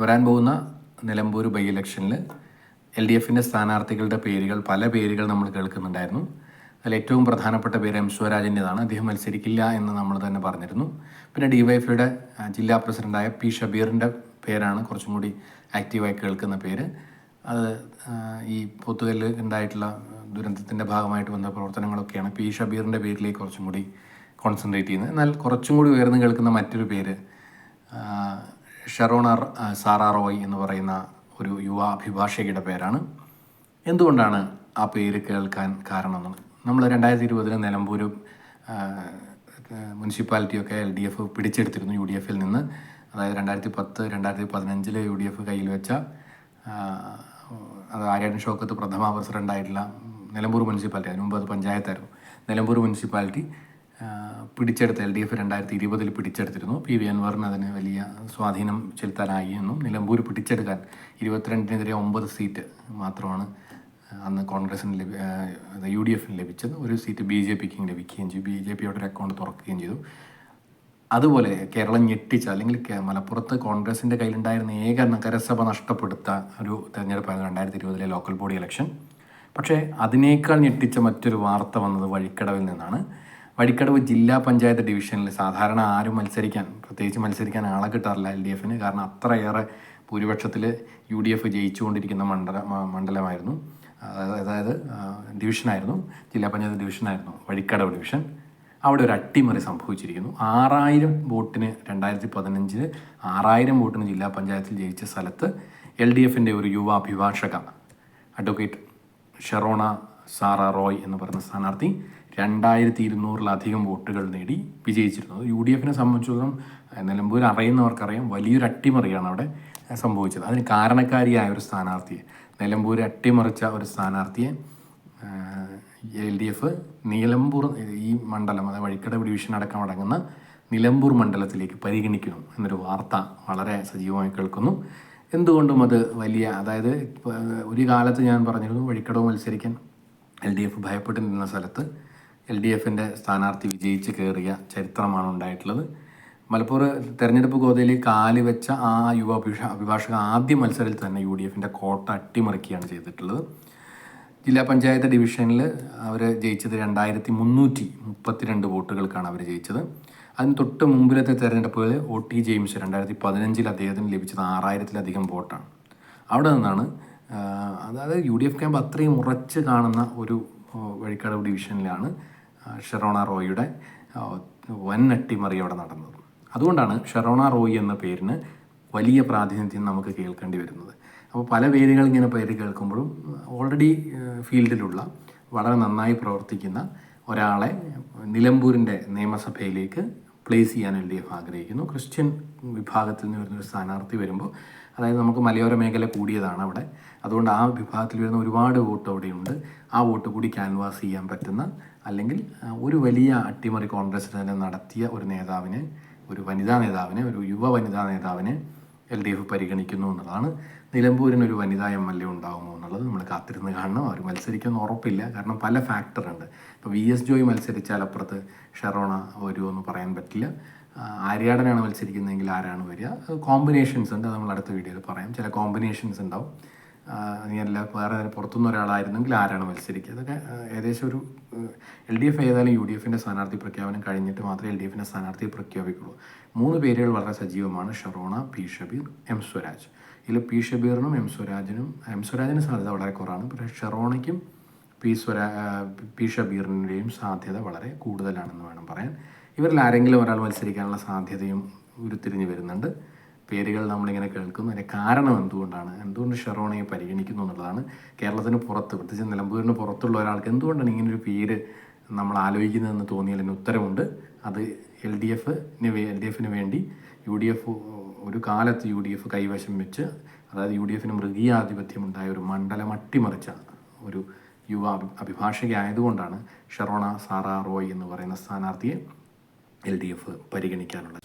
വരാൻ പോകുന്ന നിലമ്പൂർ ബൈ ഇലക്ഷനിൽ LDFിൻ്റെ സ്ഥാനാർത്ഥികളുടെ പേരുകൾ പല പേരുകൾ നമ്മൾ കേൾക്കുന്നുണ്ടായിരുന്നു. അതിൽ ഏറ്റവും പ്രധാനപ്പെട്ട പേര് എം സ്വരാജിൻ്റെതാണ്. അദ്ദേഹം മത്സരിക്കില്ല എന്ന് നമ്മൾ തന്നെ പറഞ്ഞിരുന്നു. പിന്നെ DYFയുടെ ജില്ലാ പ്രസിഡൻ്റായ P ഷബീറിൻ്റെ പേരാണ് കുറച്ചും കൂടി ആക്റ്റീവായി കേൾക്കുന്ന പേര്. അത് ഈ പോത്തുകല്ല് ഉണ്ടായിട്ടുള്ള ദുരന്തത്തിൻ്റെ ഭാഗമായിട്ട് വന്ന പ്രവർത്തനങ്ങളൊക്കെയാണ് P ഷബീറിൻ്റെ പേരിലേക്ക് കുറച്ചും കൂടി കോൺസെൻട്രേറ്റ് ചെയ്യുന്നത്. എന്നാൽ കുറച്ചും കൂടി ഉയർന്നു കേൾക്കുന്ന മറ്റൊരു പേര് ഷറോണ സാറാ റോയ് എന്ന് പറയുന്ന ഒരു യുവ അഭിഭാഷകയുടെ പേരാണ്. എന്തുകൊണ്ടാണ് ആ പേര് കേൾക്കാൻ കാരണം? നമ്മൾ 2020 നിലമ്പൂർ മുനിസിപ്പാലിറ്റിയൊക്കെ LDF പിടിച്ചെടുത്തിരുന്നു UDFിൽ നിന്ന്. അതായത് 2010-2015 UDF കയ്യിൽ വെച്ച അത് ആര്യാടൻ ഷൗക്കത്ത് പ്രഥമ പ്രസിഡൻ്റായിട്ടുള്ള നിലമ്പൂർ മുനിസിപ്പാലിറ്റി, അതിന് മുമ്പ് അത് പഞ്ചായത്തായിരുന്നു, നിലമ്പൂർ മുനിസിപ്പാലിറ്റി പിടിച്ചെടുത്ത് LDF 2020 പിടിച്ചെടുത്തിരുന്നു. PV അൻവറിന് അതിന് വലിയ സ്വാധീനം ചെലുത്താനായി എന്നും നിലമ്പൂർ പിടിച്ചെടുക്കാൻ 22-നെതിരെ 9 സീറ്റ് മാത്രമാണ് അന്ന് കോൺഗ്രസിന് UDFിന് ലഭിച്ചത്. ഒരു സീറ്റ് BJPക്ക് ലഭിക്കുകയും ചെയ്തു. BJP ഒരു അക്കൗണ്ട് തുറക്കുകയും ചെയ്തു. അതുപോലെ കേരളം ഞെട്ടിച്ച, അല്ലെങ്കിൽ മലപ്പുറത്ത് കോൺഗ്രസിൻ്റെ കയ്യിലുണ്ടായിരുന്ന ഏക നഗരസഭ നഷ്ടപ്പെടുത്ത ഒരു തെരഞ്ഞെടുപ്പായിരുന്നു 2020 ലോക്കൽ ബോഡി ഇലക്ഷൻ. പക്ഷേ അതിനേക്കാൾ ഞെട്ടിച്ച മറ്റൊരു വാർത്ത വന്നത് വഴിക്കടവിൽ നിന്നാണ്. വഴിക്കടവ് ജില്ലാ പഞ്ചായത്ത് ഡിവിഷനിൽ സാധാരണ ആരും പ്രത്യേകിച്ച് മത്സരിക്കാൻ ആളെ കിട്ടാറില്ല LDFന്. കാരണം അത്രയേറെ ഭൂരിപക്ഷത്തിൽ UDF ജയിച്ചുകൊണ്ടിരിക്കുന്ന മണ്ഡലമായിരുന്നു, അതായത് ഡിവിഷനായിരുന്നു, ജില്ലാ പഞ്ചായത്ത് ഡിവിഷനായിരുന്നു വഴിക്കടവ് ഡിവിഷൻ. അവിടെ ഒരു അട്ടിമറി സംഭവിച്ചിരിക്കുന്നു. 6000 വോട്ടിന് 2015 6000 വോട്ടിന് ജില്ലാ പഞ്ചായത്തിൽ ജയിച്ച സ്ഥലത്ത് LDFിൻ്റെ ഒരു യുവ അഭിഭാഷക അഡ്വക്കേറ്റ് ഷറോണ സാറാ റോയ് എന്ന് പറയുന്ന സ്ഥാനാർത്ഥി 2200-ലധികം വോട്ടുകൾ നേടി വിജയിച്ചിരുന്നത്. UDFിനെ സംബന്ധിച്ചിടത്തോളം നിലമ്പൂർ അറിയുന്നവർക്കറിയാം, വലിയൊരു അട്ടിമറിയാണ് അവിടെ സംഭവിച്ചത്. അതിന് കാരണക്കാരിയായ ഒരു സ്ഥാനാർത്ഥിയെ, നിലമ്പൂർ അട്ടിമറിച്ച ഒരു സ്ഥാനാർത്ഥിയെ LDF നിലമ്പൂർ ഈ മണ്ഡലം, അതായത് വഴിക്കടവ് ഡിവിഷൻ അടക്കം അടങ്ങുന്ന നിലമ്പൂർ മണ്ഡലത്തിലേക്ക് പരിഗണിക്കുന്നു എന്നൊരു വാർത്ത വളരെ സജീവമായി കേൾക്കുന്നു. എന്തുകൊണ്ടും അത് വലിയ, അതായത് ഒരു കാലത്ത് ഞാൻ പറഞ്ഞിരുന്നു, വഴിക്കടവ് മത്സരിക്കാൻ LDF ഭയപ്പെട്ട് നിന്ന സ്ഥലത്ത് LDFിൻ്റെ സ്ഥാനാർത്ഥി വിജയിച്ച് കയറിയ ചരിത്രമാണ് ഉണ്ടായിട്ടുള്ളത്. മലപ്പുറം തെരഞ്ഞെടുപ്പ് ഗോതയിൽ കാല് വെച്ച ആ യുവ അഭിഭാഷക ആദ്യ മത്സരത്തിൽ തന്നെ UDFിൻ്റെ കോട്ട അട്ടിമറിക്കുകയാണ് ചെയ്തിട്ടുള്ളത്. ജില്ലാ പഞ്ചായത്ത് ഡിവിഷനിൽ അവർ ജയിച്ചത് 2332 വോട്ടുകൾക്കാണ് അവർ ജയിച്ചത്. അതിന് തൊട്ട് മുമ്പിലത്തെ തെരഞ്ഞെടുപ്പുകളിൽ OT ജെയിംസ് 2015 അദ്ദേഹത്തിന് ലഭിച്ചത് 6000-ലധികം വോട്ടാണ്. അവിടെ നിന്നാണ്, അതായത് UDF ക്യാമ്പ് അത്രയും ഉറച്ച് കാണുന്ന ഒരു വഴിക്കടവ് ഡിവിഷനിലാണ് ഷറോണ റോയിയുടെ വൻ അട്ടിമറി അവിടെ നടന്നത്. അതുകൊണ്ടാണ് ഷറോണ റോയ് എന്ന പേരിന് വലിയ പ്രാതിനിധ്യം നമുക്ക് കേൾക്കേണ്ടി വരുന്നത്. അപ്പോൾ പല പേരുകൾ ഇങ്ങനെ പേര് കേൾക്കുമ്പോഴും ഓൾറെഡി ഫീൽഡിലുള്ള വളരെ നന്നായി പ്രവർത്തിക്കുന്ന ഒരാളെ നിലമ്പൂരിൻ്റെ നിയമസഭയിലേക്ക് പ്ലേസ് ചെയ്യാൻ LDF ആഗ്രഹിക്കുന്നു. ക്രിസ്ത്യൻ വിഭാഗത്തിൽ നിന്ന് വരുന്നൊരു സ്ഥാനാർത്ഥി വരുമ്പോൾ, അതായത് നമുക്ക് മലയോര മേഖല കൂടിയതാണ് അവിടെ, അതുകൊണ്ട് ആ വിഭാഗത്തിൽ വരുന്ന ഒരുപാട് വോട്ട് അവിടെയുണ്ട്. ആ വോട്ട് കൂടി ക്യാൻവാസ് ചെയ്യാൻ പറ്റുന്ന, അല്ലെങ്കിൽ ഒരു വലിയ അട്ടിമറി കോൺഗ്രസ് തന്നെ നടത്തിയ ഒരു നേതാവിനെ, ഒരു വനിതാ നേതാവിനെ, ഒരു യുവ വനിതാ നേതാവിനെ LDF പരിഗണിക്കുന്നു എന്നുള്ളതാണ്. നിലമ്പൂരിനൊരു വനിതാ MLA ഉണ്ടാകുമോ എന്നുള്ളത് നമ്മൾ കാത്തിരുന്ന് കാണണം. അവർ മത്സരിക്കുമെന്ന് ഉറപ്പില്ല, കാരണം പല ഫാക്ടറുണ്ട്. ഇപ്പോൾ VS ജോയ് മത്സരിച്ചാൽ അപ്പുറത്ത് ഷറോണ വരുമോ എന്ന് പറയാൻ പറ്റില്ല. ആര്യാടനാണ് മത്സരിക്കുന്നതെങ്കിൽ ആരാണ് വരിക? കോമ്പിനേഷൻസ് ഉണ്ട്, അത് നമ്മൾ അടുത്ത വീഡിയോയിൽ പറയാം. ചില കോമ്പിനേഷൻസ് ഉണ്ടാവും. ഇനിയല്ല വേറെ പുറത്തുനിന്ന് ഒരാളായിരുന്നെങ്കിൽ ആരാണ് മത്സരിക്കുക? അതൊക്കെ ഏകദേശം ഒരു LDF ഏതായാലും UDFിൻ്റെ സ്ഥാനാർത്ഥി പ്രഖ്യാപനം കഴിഞ്ഞിട്ട് മാത്രമേ LDFിൻ്റെ സ്ഥാനാർത്ഥിയെ പ്രഖ്യാപിക്കുള്ളൂ. 3 പേരുകൾ വളരെ സജീവമാണ്: ഷറോണ, P ഷബീർ, M സ്വരാജ്. ഇതിൽ P ഷബീറിനും M സ്വരാജിന് സാധ്യത വളരെ കുറവാണ്. പക്ഷേ ഷറോണയ്ക്കും P ഷബീറിൻ്റെയും സാധ്യത വളരെ കൂടുതലാണെന്ന് വേണം പറയാൻ. ഇവരിൽ ആരെങ്കിലും ഒരാൾ മത്സരിക്കാനുള്ള സാധ്യതയും ഉരുത്തിരിഞ്ഞ് വരുന്നുണ്ട്. പേരുകൾ നമ്മളിങ്ങനെ കേൾക്കുന്നു. അതിൻ്റെ കാരണം എന്തുകൊണ്ട് ഷറോണയെ പരിഗണിക്കുന്നു എന്നുള്ളതാണ്. കേരളത്തിന് പുറത്ത്, പ്രത്യേകിച്ച് നിലമ്പൂരിന് പുറത്തുള്ള ഒരാൾക്ക് എന്തുകൊണ്ടാണ് ഇങ്ങനൊരു പേര് നമ്മൾ ആലോചിക്കുന്നതെന്ന് തോന്നിയതിന് ഉത്തരമുണ്ട്. അത് LDFിന് വേണ്ടി UDF ഒരു കാലത്ത് UDF കൈവശം വെച്ച്, അതായത് UDFിന് മൃഗീയാധിപത്യമുണ്ടായ ഒരു മണ്ഡലം അട്ടിമറിച്ച ഒരു യുവ അഭിഭാഷക ആയതുകൊണ്ടാണ് ഷറോണ സാറാ റോയ് എന്ന് പറയുന്ന സ്ഥാനാർത്ഥിയെ LDF പരിഗണിക്കാനുള്ളത്.